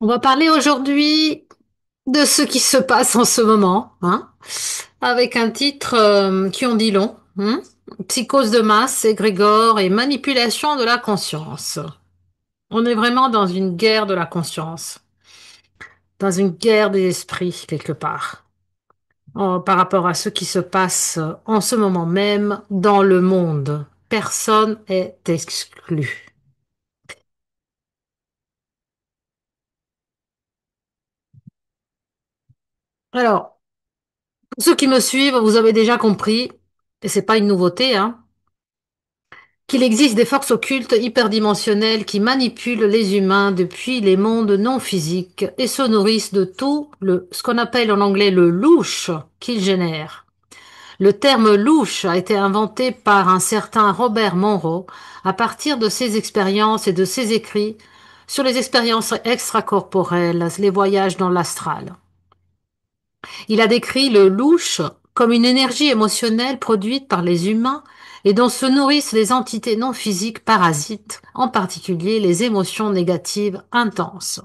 On va parler aujourd'hui de ce qui se passe en ce moment, hein, avec un titre qui en dit long, hein. Psychose de masse, égrégore et manipulation de la conscience. On est vraiment dans une guerre de la conscience, dans une guerre des esprits quelque part, par rapport à ce qui se passe en ce moment même dans le monde. Personne est exclu. Alors, pour ceux qui me suivent, vous avez déjà compris, et c'est pas une nouveauté, hein, qu'il existe des forces occultes hyperdimensionnelles qui manipulent les humains depuis les mondes non physiques et se nourrissent de tout ce qu'on appelle en anglais le louche qu'ils génèrent. Le terme louche a été inventé par un certain Robert Monroe à partir de ses expériences et de ses écrits sur les expériences extracorporelles, les voyages dans l'astral. Il a décrit le louche comme une énergie émotionnelle produite par les humains et dont se nourrissent les entités non physiques parasites, en particulier les émotions négatives intenses.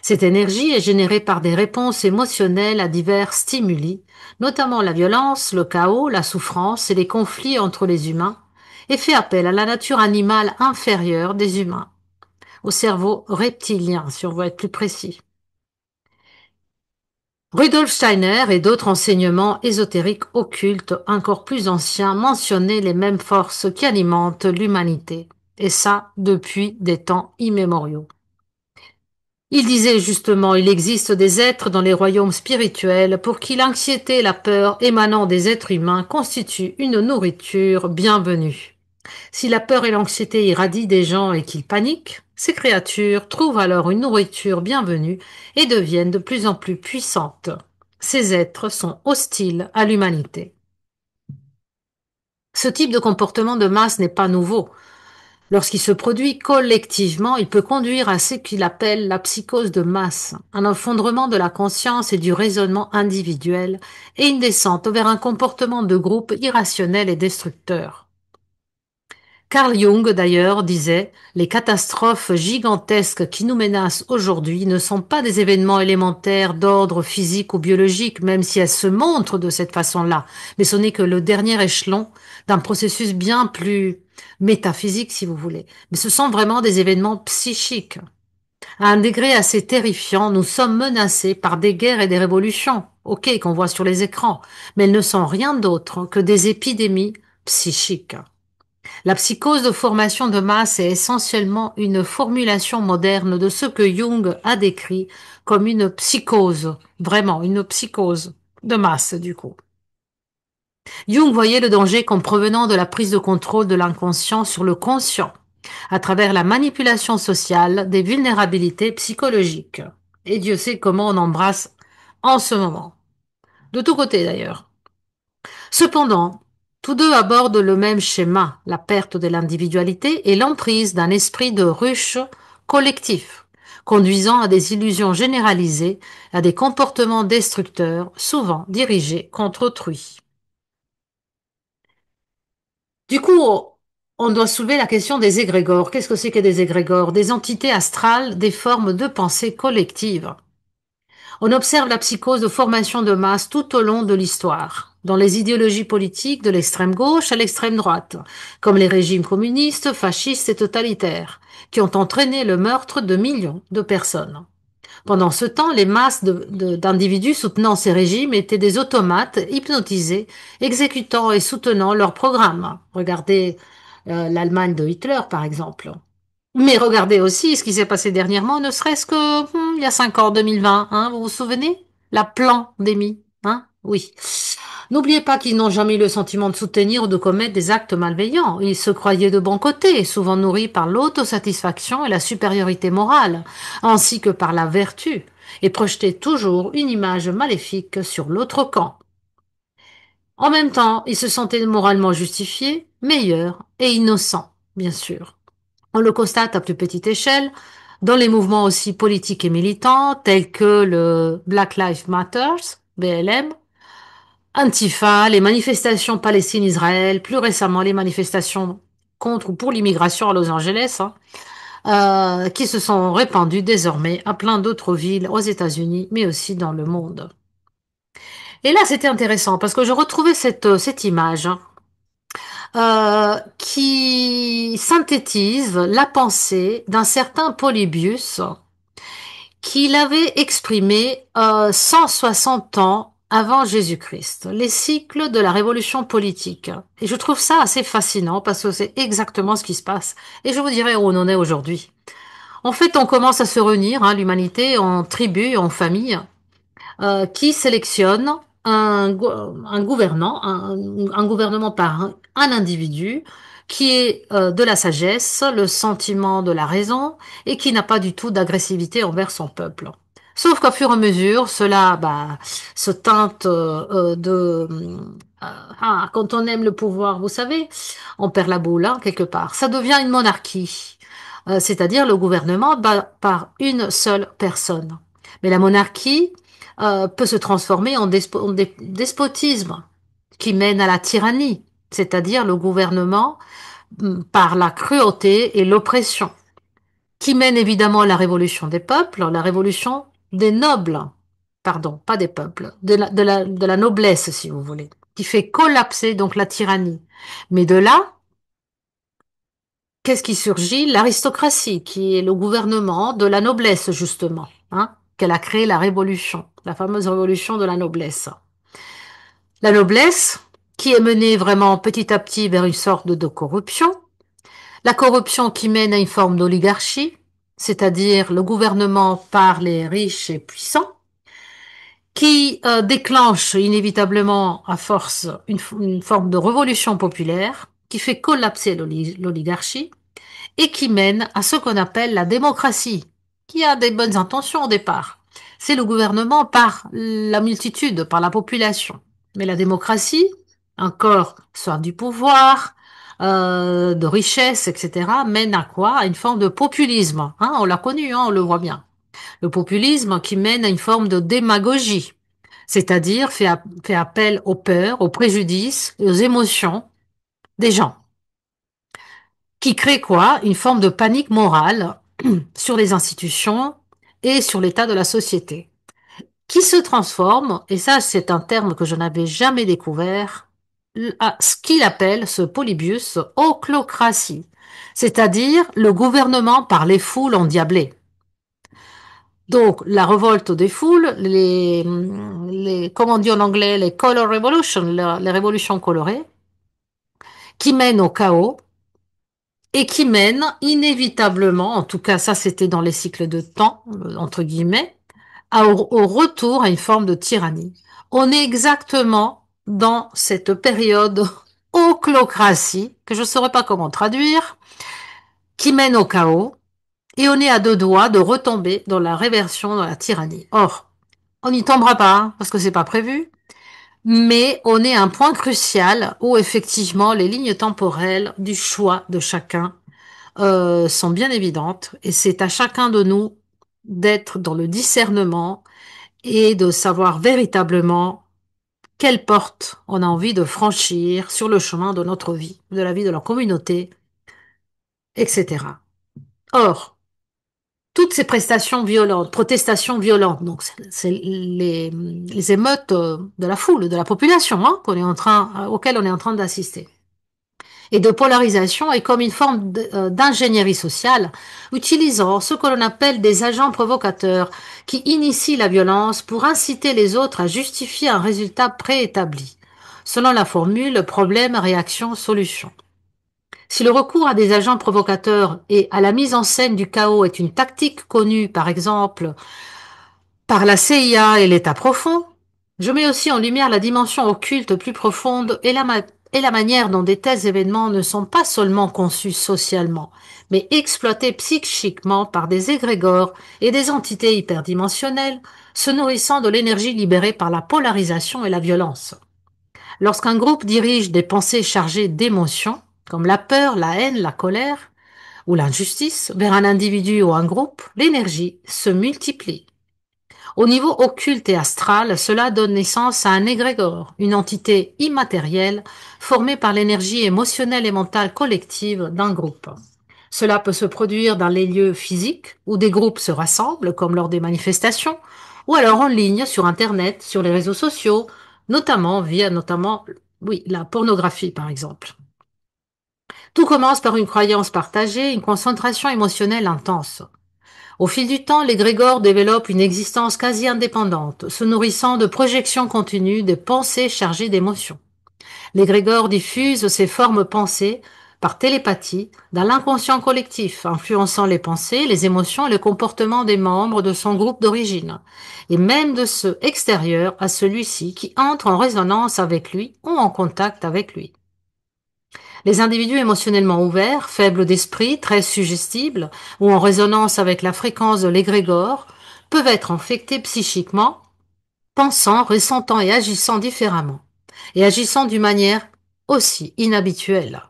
Cette énergie est générée par des réponses émotionnelles à divers stimuli, notamment la violence, le chaos, la souffrance et les conflits entre les humains, et fait appel à la nature animale inférieure des humains, au cerveau reptilien, si on veut être plus précis. Rudolf Steiner et d'autres enseignements ésotériques occultes encore plus anciens mentionnaient les mêmes forces qui alimentent l'humanité, et ça depuis des temps immémoriaux. Il disait justement, il existe des êtres dans les royaumes spirituels pour qui l'anxiété et la peur émanant des êtres humains constituent une nourriture bienvenue. Si la peur et l'anxiété irradient des gens et qu'ils paniquent, ces créatures trouvent alors une nourriture bienvenue et deviennent de plus en plus puissantes. Ces êtres sont hostiles à l'humanité. Ce type de comportement de masse n'est pas nouveau. Lorsqu'il se produit collectivement, il peut conduire à ce qu'il appelle la psychose de masse, un effondrement de la conscience et du raisonnement individuel et une descente vers un comportement de groupe irrationnel et destructeur. Carl Jung, d'ailleurs, disait: les catastrophes gigantesques qui nous menacent aujourd'hui ne sont pas des événements élémentaires d'ordre physique ou biologique, même si elles se montrent de cette façon-là, mais ce n'est que le dernier échelon d'un processus bien plus métaphysique, si vous voulez. Mais ce sont vraiment des événements psychiques. À un degré assez terrifiant, nous sommes menacés par des guerres et des révolutions, ok, qu'on voit sur les écrans, mais elles ne sont rien d'autre que des épidémies psychiques. La psychose de formation de masse est essentiellement une formulation moderne de ce que Jung a décrit comme une psychose, vraiment une psychose de masse du coup. Jung voyait le danger comme provenant de la prise de contrôle de l'inconscient sur le conscient, à travers la manipulation sociale des vulnérabilités psychologiques. Et Dieu sait comment on embrasse en ce moment. De tous côtés d'ailleurs. Cependant, tous deux abordent le même schéma, la perte de l'individualité et l'emprise d'un esprit de ruche collectif, conduisant à des illusions généralisées, à des comportements destructeurs, souvent dirigés contre autrui. Du coup, on doit soulever la question des égrégores. Qu'est-ce que c'est que des égrégores? Des entités astrales, des formes de pensée collective. On observe la psychose de formation de masse tout au long de l'histoire, dans les idéologies politiques de l'extrême gauche à l'extrême droite, comme les régimes communistes, fascistes et totalitaires, qui ont entraîné le meurtre de millions de personnes. Pendant ce temps, les masses d'individus soutenant ces régimes étaient des automates hypnotisés, exécutant et soutenant leurs programmes. Regardez l'Allemagne de Hitler, par exemple. Mais regardez aussi ce qui s'est passé dernièrement, ne serait-ce que il y a 5 ans, 2020, hein, vous vous souvenez? La pandémie, hein? Oui. N'oubliez pas qu'ils n'ont jamais eu le sentiment de soutenir ou de commettre des actes malveillants. Ils se croyaient de bon côté, souvent nourris par l'autosatisfaction et la supériorité morale, ainsi que par la vertu, et projetaient toujours une image maléfique sur l'autre camp. En même temps, ils se sentaient moralement justifiés, meilleurs et innocents, bien sûr. On le constate à plus petite échelle, dans les mouvements aussi politiques et militants, tels que le Black Lives Matter, BLM, Antifa, les manifestations Palestine-Israël, plus récemment les manifestations contre ou pour l'immigration à Los Angeles, hein, qui se sont répandues désormais à plein d'autres villes aux États-Unis, mais aussi dans le monde. Et là, c'était intéressant parce que je retrouvais cette image hein, qui synthétise la pensée d'un certain Polybius qu'il avait exprimé 160 ans avant Jésus-Christ, les cycles de la révolution politique. Et je trouve ça assez fascinant parce que c'est exactement ce qui se passe. Et je vous dirai où on en est aujourd'hui. En fait, on commence à se réunir, hein, l'humanité, en tribus, en familles, qui sélectionne un gouvernant, un gouvernement par un individu qui est de la sagesse, le sentiment de la raison et qui n'a pas du tout d'agressivité envers son peuple. Sauf qu'au fur et à mesure, cela se teinte quand on aime le pouvoir, vous savez, on perd la boule, hein, quelque part. Ça devient une monarchie, c'est-à-dire le gouvernement par une seule personne. Mais la monarchie peut se transformer en despotisme qui mène à la tyrannie, c'est-à-dire le gouvernement par la cruauté et l'oppression, qui mène évidemment à la révolution des peuples, la révolution des nobles, pardon, pas des peuples, de la noblesse, si vous voulez, qui fait collapser donc la tyrannie. Mais de là, qu'est-ce qui surgit? L'aristocratie, qui est le gouvernement de la noblesse, justement, hein, qu'elle a créé la révolution, la fameuse révolution de la noblesse. La noblesse, qui est menée vraiment petit à petit vers une sorte de corruption. La corruption qui mène à une forme d'oligarchie, c'est-à-dire le gouvernement par les riches et puissants, qui déclenche inévitablement à force une forme de révolution populaire, qui fait collapser l'oligarchie et qui mène à ce qu'on appelle la démocratie, qui a des bonnes intentions au départ. C'est le gouvernement par la multitude, par la population. Mais la démocratie, encore soit du pouvoir, de richesse, etc., mène à quoi? À une forme de populisme. Hein, on l'a connu, hein, on le voit bien. Le populisme qui mène à une forme de démagogie, c'est-à-dire fait appel aux peurs, aux préjudices et aux émotions des gens qui crée quoi? Une forme de panique morale sur les institutions et sur l'état de la société, qui se transforme, et ça c'est un terme que je n'avais jamais découvert, à ce qu'il appelle, ce Polybius, ochlocratie, c'est-à-dire le gouvernement par les foules endiablées. Donc la révolte des foules, comment on dit en anglais, les color revolution, les révolutions colorées, qui mènent au chaos, et qui mène inévitablement, en tout cas ça c'était dans les cycles de temps, entre guillemets, au retour à une forme de tyrannie. On est exactement dans cette période ochlocratie, que je ne saurais pas comment traduire, qui mène au chaos, et on est à deux doigts de retomber dans la réversion, dans la tyrannie. Or, on n'y tombera pas, hein, parce que c'est pas prévu, mais on est à un point crucial où effectivement les lignes temporelles du choix de chacun sont bien évidentes et c'est à chacun de nous d'être dans le discernement et de savoir véritablement quelle porte on a envie de franchir sur le chemin de notre vie, de la vie de la communauté, etc. Or, toutes ces prestations violentes, protestations violentes, donc c'est les émeutes de la foule, de la population, hein, auxquelles on est en train d'assister et de polarisation est comme une forme d'ingénierie sociale, utilisant ce que l'on appelle des agents provocateurs qui initient la violence pour inciter les autres à justifier un résultat préétabli, selon la formule problème, réaction, solution. Si le recours à des agents provocateurs et à la mise en scène du chaos est une tactique connue, par exemple, par la CIA et l'État profond, je mets aussi en lumière la dimension occulte plus profonde et la manière dont de tels événements ne sont pas seulement conçus socialement, mais exploités psychiquement par des égrégores et des entités hyperdimensionnelles se nourrissant de l'énergie libérée par la polarisation et la violence. Lorsqu'un groupe dirige des pensées chargées d'émotions, comme la peur, la haine, la colère ou l'injustice, vers un individu ou un groupe, l'énergie se multiplie. Au niveau occulte et astral, cela donne naissance à un égrégore, une entité immatérielle formée par l'énergie émotionnelle et mentale collective d'un groupe. Cela peut se produire dans les lieux physiques où des groupes se rassemblent, comme lors des manifestations, ou alors en ligne sur Internet, sur les réseaux sociaux, notamment, oui, la pornographie par exemple. Tout commence par une croyance partagée, une concentration émotionnelle intense. Au fil du temps, l'égrégore développe une existence quasi indépendante, se nourrissant de projections continues, de pensées chargées d'émotions. L'égrégore diffuse ses formes pensées par télépathie dans l'inconscient collectif, influençant les pensées, les émotions et le comportement des membres de son groupe d'origine, et même de ceux extérieurs à celui-ci qui entrent en résonance avec lui ou en contact avec lui. Les individus émotionnellement ouverts, faibles d'esprit, très suggestibles, ou en résonance avec la fréquence de l'égrégore, peuvent être infectés psychiquement, pensant, ressentant et agissant différemment, et agissant d'une manière aussi inhabituelle.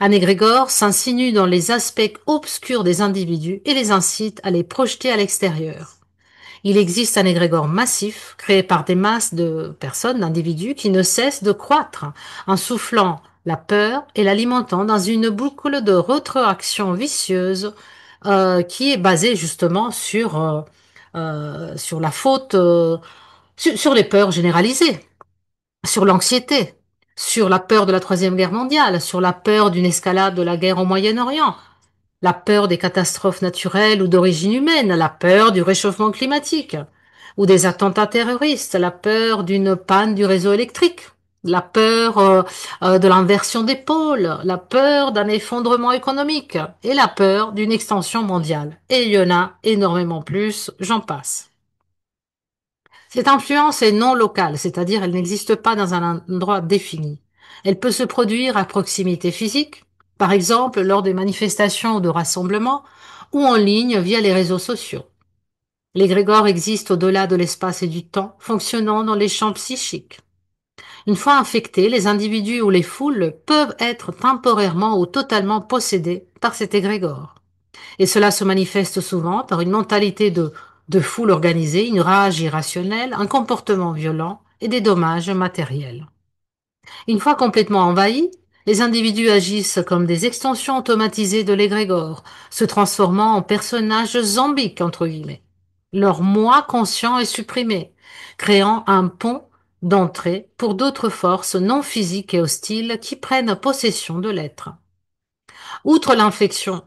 Un égrégore s'insinue dans les aspects obscurs des individus et les incite à les projeter à l'extérieur. Il existe un égrégore massif créé par des masses de personnes, d'individus qui ne cessent de croître en soufflant la peur et l'alimentant dans une boucle de rétroaction vicieuse qui est basée justement sur la faute, sur les peurs généralisées, sur l'anxiété, sur la peur de la Troisième Guerre mondiale, sur la peur d'une escalade de la guerre au Moyen-Orient, la peur des catastrophes naturelles ou d'origine humaine, la peur du réchauffement climatique, ou des attentats terroristes, la peur d'une panne du réseau électrique, la peur de l'inversion des pôles, la peur d'un effondrement économique et la peur d'une extension mondiale. Et il y en a énormément plus, j'en passe. Cette influence est non locale, c'est-à-dire elle n'existe pas dans un endroit défini. Elle peut se produire à proximité physique, par exemple lors des manifestations ou de rassemblements, ou en ligne via les réseaux sociaux. L'égrégore existe au-delà de l'espace et du temps, fonctionnant dans les champs psychiques. Une fois infectés, les individus ou les foules peuvent être temporairement ou totalement possédés par cet égrégore. Et cela se manifeste souvent par une mentalité de foule organisée, une rage irrationnelle, un comportement violent et des dommages matériels. Une fois complètement envahis, les individus agissent comme des extensions automatisées de l'égrégore, se transformant en personnages zombiques, entre guillemets. Leur moi conscient est supprimé, créant un pont d'entrée pour d'autres forces non physiques et hostiles qui prennent possession de l'être. Outre l'infection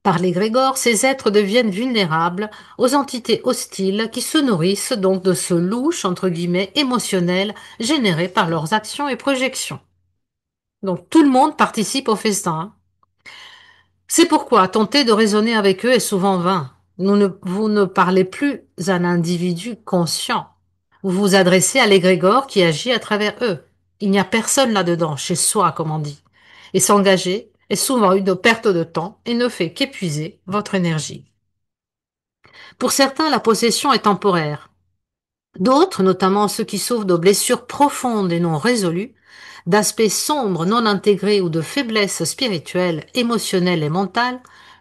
par l'égrégore, ces êtres deviennent vulnérables aux entités hostiles qui se nourrissent donc de ce louche, entre guillemets, émotionnel généré par leurs actions et projections. Donc tout le monde participe au festin, hein. C'est pourquoi tenter de raisonner avec eux est souvent vain. Vous ne parlez plus à un individu conscient. Vous vous adressez à l'égrégore qui agit à travers eux. Il n'y a personne là-dedans, chez soi, comme on dit. Et s'engager est souvent une perte de temps et ne fait qu'épuiser votre énergie. Pour certains, la possession est temporaire. D'autres, notamment ceux qui souffrent de blessures profondes et non résolues, d'aspects sombres non intégrés ou de faiblesses spirituelles, émotionnelles et mentales,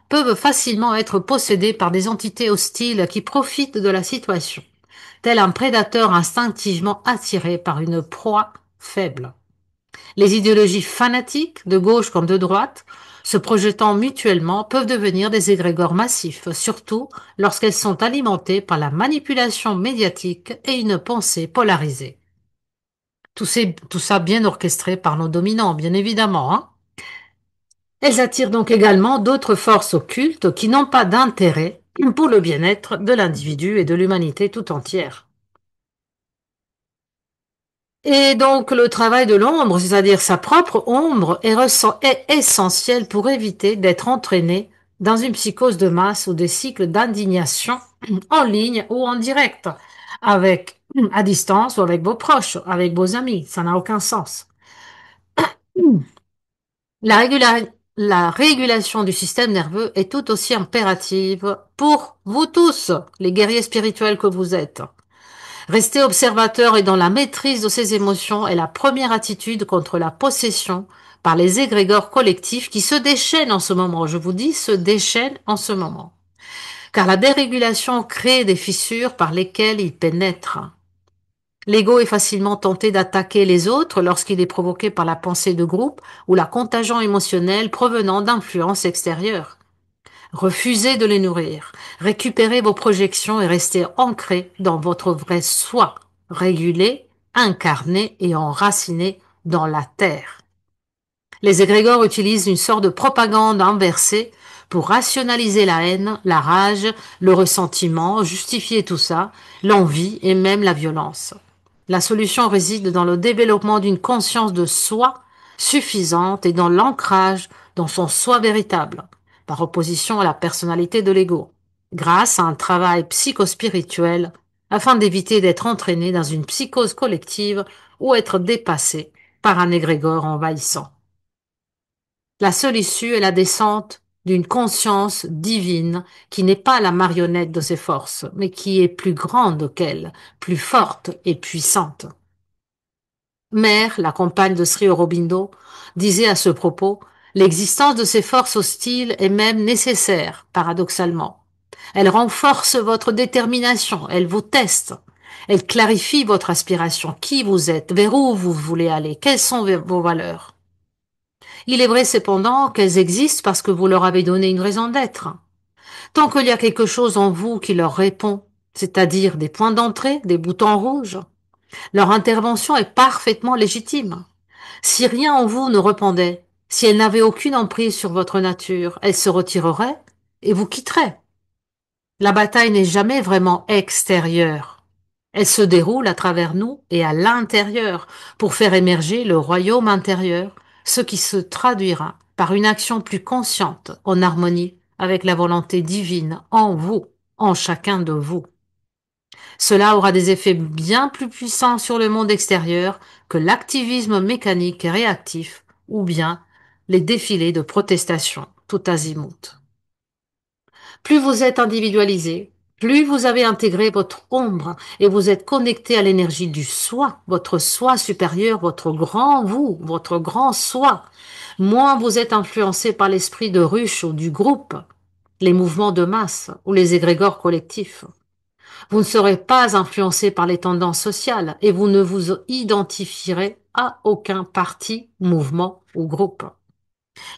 peuvent facilement être possédés par des entités hostiles qui profitent de la situation, tel un prédateur instinctivement attiré par une proie faible. Les idéologies fanatiques, de gauche comme de droite, se projetant mutuellement, peuvent devenir des égrégores massifs, surtout lorsqu'elles sont alimentées par la manipulation médiatique et une pensée polarisée. Tout ça bien orchestré par nos dominants, bien évidemment, hein. Elles attirent donc également d'autres forces occultes qui n'ont pas d'intérêt pour le bien-être de l'individu et de l'humanité tout entière. Et donc le travail de l'ombre, c'est-à-dire sa propre ombre, est essentiel pour éviter d'être entraîné dans une psychose de masse ou des cycles d'indignation en ligne ou en direct, avec à distance ou avec vos proches, avec vos amis. Ça n'a aucun sens. La, régula- la régulation du système nerveux est tout aussi impérative pour vous tous, les guerriers spirituels que vous êtes. Rester observateur et dans la maîtrise de ses émotions est la première attitude contre la possession par les égrégores collectifs qui se déchaînent en ce moment. Je vous dis, se déchaînent en ce moment. Car la dérégulation crée des fissures par lesquelles ils pénètrent. L'ego est facilement tenté d'attaquer les autres lorsqu'il est provoqué par la pensée de groupe ou la contagion émotionnelle provenant d'influences extérieures. Refusez de les nourrir. Récupérez vos projections et restez ancré dans votre vrai soi, régulé, incarné et enraciné dans la terre. Les égrégores utilisent une sorte de propagande inversée pour rationaliser la haine, la rage, le ressentiment, justifier tout ça, l'envie et même la violence. La solution réside dans le développement d'une conscience de soi suffisante et dans l'ancrage dans son soi véritable, par opposition à la personnalité de l'ego, grâce à un travail psychospirituel afin d'éviter d'être entraîné dans une psychose collective ou être dépassé par un égrégore envahissant. La seule issue est la descente d'une conscience divine qui n'est pas la marionnette de ses forces, mais qui est plus grande qu'elle, plus forte et puissante. Mère, la compagne de Sri Aurobindo, disait à ce propos, l'existence de ces forces hostiles est même nécessaire, paradoxalement. Elle renforce votre détermination, elle vous teste, elle clarifie votre aspiration, qui vous êtes, vers où vous voulez aller, quelles sont vos valeurs. Il est vrai cependant qu'elles existent parce que vous leur avez donné une raison d'être. Tant qu'il y a quelque chose en vous qui leur répond, c'est-à-dire des points d'entrée, des boutons rouges, leur intervention est parfaitement légitime. Si rien en vous ne répondait, si elle n'avait aucune emprise sur votre nature, elle se retirerait et vous quitterait. La bataille n'est jamais vraiment extérieure. Elle se déroule à travers nous et à l'intérieur pour faire émerger le royaume intérieur, ce qui se traduira par une action plus consciente en harmonie avec la volonté divine en vous, en chacun de vous. Cela aura des effets bien plus puissants sur le monde extérieur que l'activisme mécanique et réactif ou bien les défilés de protestation tout azimut. Plus vous êtes individualisé, plus vous avez intégré votre ombre et vous êtes connecté à l'énergie du soi, votre soi supérieur, votre grand vous, votre grand soi, moins vous êtes influencé par l'esprit de ruche ou du groupe, les mouvements de masse ou les égrégores collectifs. Vous ne serez pas influencé par les tendances sociales et vous ne vous identifierez à aucun parti, mouvement ou groupe.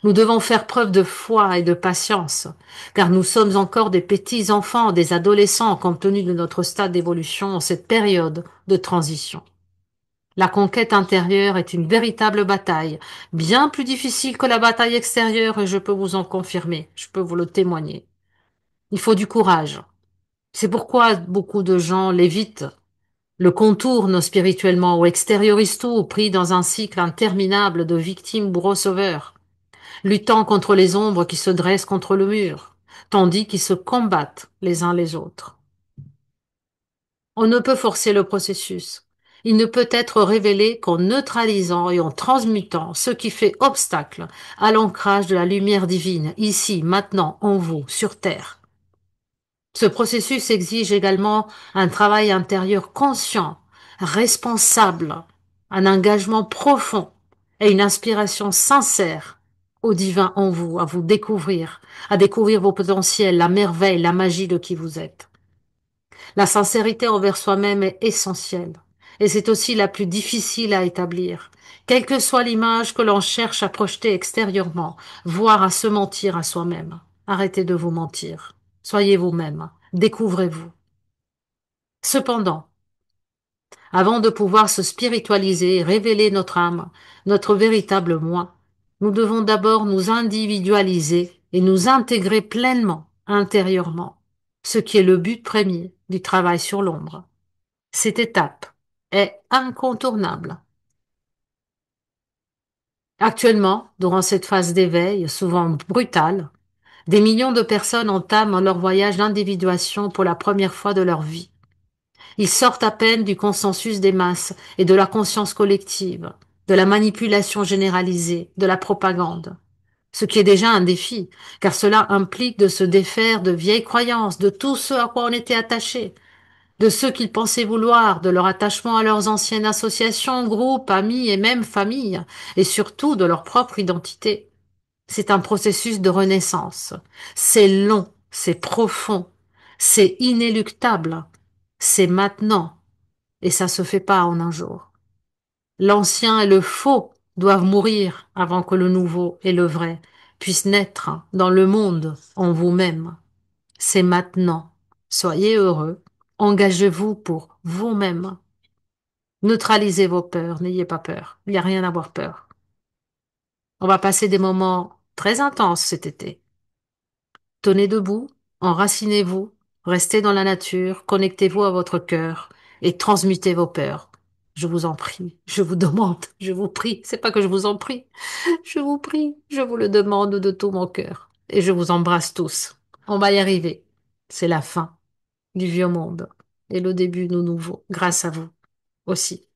Nous devons faire preuve de foi et de patience, car nous sommes encore des petits enfants, des adolescents, compte tenu de notre stade d'évolution en cette période de transition. La conquête intérieure est une véritable bataille, bien plus difficile que la bataille extérieure, et je peux vous en confirmer, je peux vous le témoigner. Il faut du courage. C'est pourquoi beaucoup de gens l'évitent, le contournent spirituellement ou extériorisent tout, pris dans un cycle interminable de victimes bourreaux-sauveurs, luttant contre les ombres qui se dressent contre le mur, tandis qu'ils se combattent les uns les autres. On ne peut forcer le processus. Il ne peut être révélé qu'en neutralisant et en transmutant ce qui fait obstacle à l'ancrage de la lumière divine, ici, maintenant, en vous, sur Terre. Ce processus exige également un travail intérieur conscient, responsable, un engagement profond et une inspiration sincère au divin en vous, à découvrir vos potentiels, la merveille, la magie de qui vous êtes. La sincérité envers soi-même est essentielle et c'est aussi la plus difficile à établir, quelle que soit l'image que l'on cherche à projeter extérieurement, voire à se mentir à soi-même. Arrêtez de vous mentir. Soyez vous-même. Découvrez-vous. Cependant, avant de pouvoir se spiritualiser et révéler notre âme, notre véritable moi, nous devons d'abord nous individualiser et nous intégrer pleinement intérieurement, ce qui est le but premier du travail sur l'ombre. Cette étape est incontournable. Actuellement, durant cette phase d'éveil, souvent brutale, des millions de personnes entament leur voyage d'individuation pour la première fois de leur vie. Ils sortent à peine du consensus des masses et de la conscience collective, de la manipulation généralisée, de la propagande. Ce qui est déjà un défi, car cela implique de se défaire de vieilles croyances, de tout ce à quoi on était attaché, de ceux qu'ils pensaient vouloir, de leur attachement à leurs anciennes associations, groupes, amis et même familles, et surtout de leur propre identité. C'est un processus de renaissance. C'est long, c'est profond, c'est inéluctable, c'est maintenant. Et ça se fait pas en un jour. L'ancien et le faux doivent mourir avant que le nouveau et le vrai puissent naître dans le monde en vous-même. C'est maintenant. Soyez heureux. Engagez-vous pour vous-même. Neutralisez vos peurs. N'ayez pas peur. Il n'y a rien à avoir peur. On va passer des moments très intenses cet été. Tenez debout, enracinez-vous, restez dans la nature, connectez-vous à votre cœur et transmutez vos peurs. Je vous en prie, je vous demande, je vous prie. C'est pas que je vous en prie, je vous prie, je vous le demande de tout mon cœur. Et je vous embrasse tous. On va y arriver. C'est la fin du vieux monde et le début du nouveau, grâce à vous aussi.